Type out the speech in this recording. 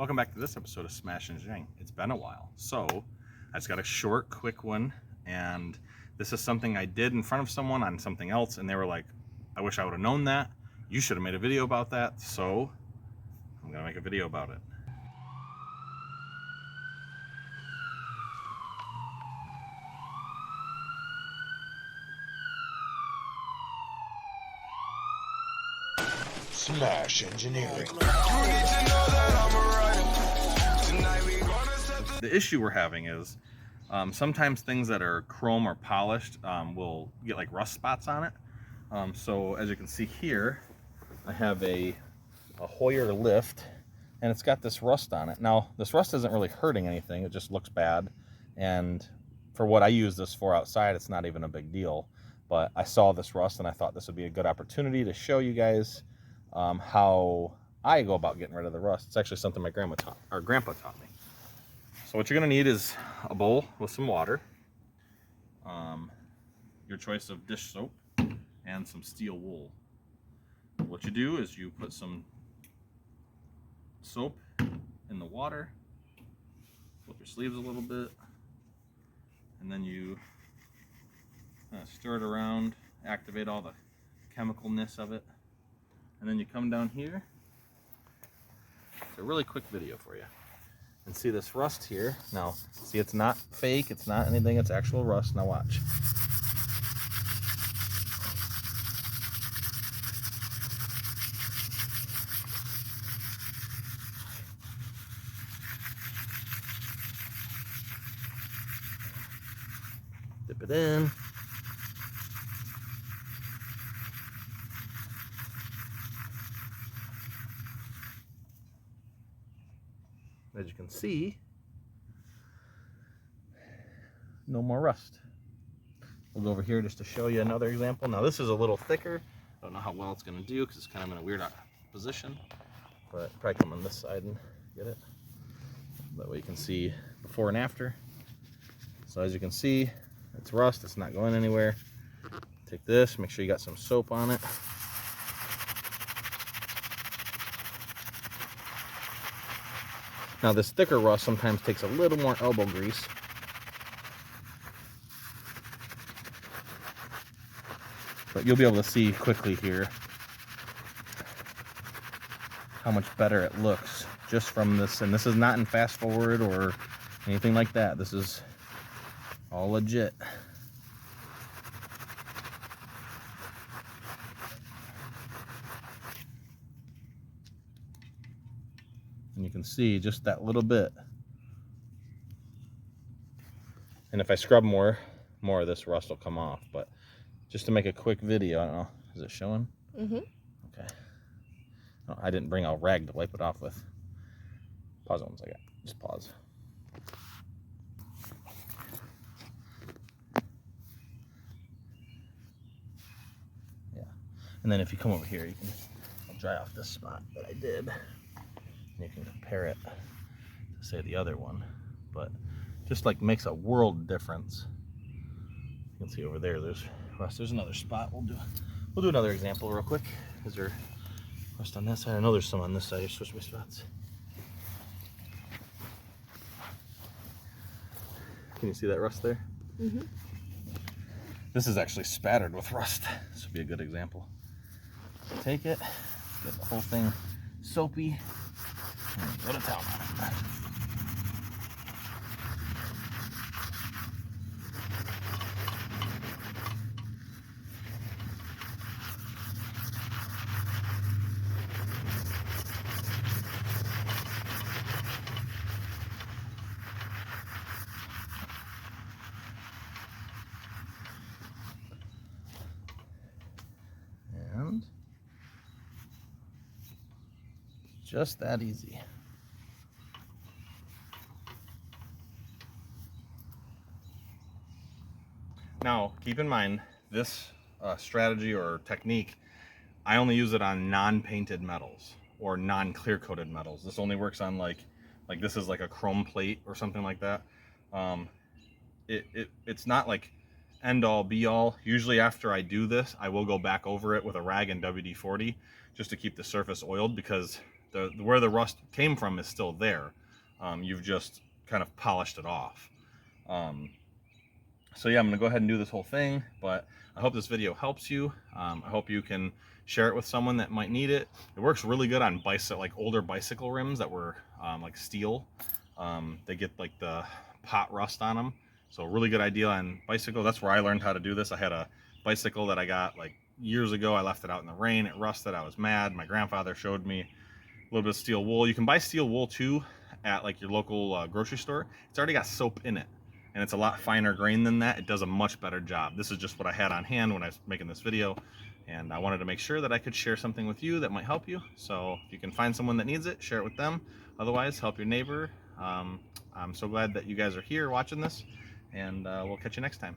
Welcome back to this episode of Smash Engineering. It's been a while, so I just got a short, quick one, and this is something I did in front of someone on something else, and they were like, I wish I would have known that. You should have made a video about that, so I'm gonna make a video about it. Smash Engineering. The issue we're having is sometimes things that are chrome or polished will get like rust spots on it. So as you can see here, I have a Hoyer lift, and it's got this rust on it. Now, this rust isn't really hurting anything, it just looks bad. And for what I use this for outside, it's not even a big deal. But I saw this rust and I thought this would be a good opportunity to show you guys how I go about getting rid of the rust. It's actually something my grandpa taught me. So what you're gonna need is a bowl with some water, your choice of dish soap, and some steel wool. What you do is you put some soap in the water, flip your sleeves a little bit, and then you stir it around, activate all the chemicalness of it, and then you come down here. It's a really quick video for you. And see this rust here. Now, see, it's not fake, it's not anything, it's actual rust. Now watch. Dip it in. As you can see, no more rust. We'll go over here just to show you another example. Now this is a little thicker. I don't know how well it's going to do because it's kind of in a weird position, but probably come on this side and get it. That way you can see before and after. So as you can see, it's rust, it's not going anywhere. Take this, make sure you got some soap on it. Now this thicker rust sometimes takes a little more elbow grease. But you'll be able to see quickly here how much better it looks just from this. And this is not in fast forward or anything like that. This is all legit. And you can see just that little bit. And if I scrub more of this rust will come off. But just to make a quick video, I don't know, is it showing? Mm-hmm. Okay. Oh, I didn't bring a rag to wipe it off with. Pause it 1 second. Just pause. Yeah. And then if you come over here, I'll dry off this spot that I did. You can compare it to say the other one, but just like makes a world difference. You can see over there there's rust. There's another spot. We'll do another example real quick. Is there rust on this side? I know there's some on this side. Switch my spots. Can you see that rust there? Mm-hmm. This is actually spattered with rust. This would be a good example. Take it, get the whole thing soapy. Go to town on it. And just that easy. Now, keep in mind, this strategy or technique, I only use it on non-painted metals or non-clear coated metals. This only works on like this is like a chrome plate or something like that. It's not like end all be all. Usually after I do this, I will go back over it with a rag and WD-40 just to keep the surface oiled, because where the rust came from is still there. You've just kind of polished it off. So yeah, I'm gonna go ahead and do this whole thing, but I hope this video helps you. I hope you can share it with someone that might need it. It works really good on like older bicycle rims that were like steel. They get like the pot rust on them. So really good idea on bicycle. That's where I learned how to do this. I had a bicycle that I got like years ago. I left it out in the rain. It rusted. I was mad. My grandfather showed me a little bit of steel wool. You can buy steel wool too at like your local grocery store. It's already got soap in it, and it's a lot finer grain than that. It does a much better job. This is just what I had on hand when I was making this video, and I wanted to make sure that I could share something with you that might help you. So if you can find someone that needs it, share it with them. Otherwise, help your neighbor. I'm so glad that you guys are here watching this, and we'll catch you next time.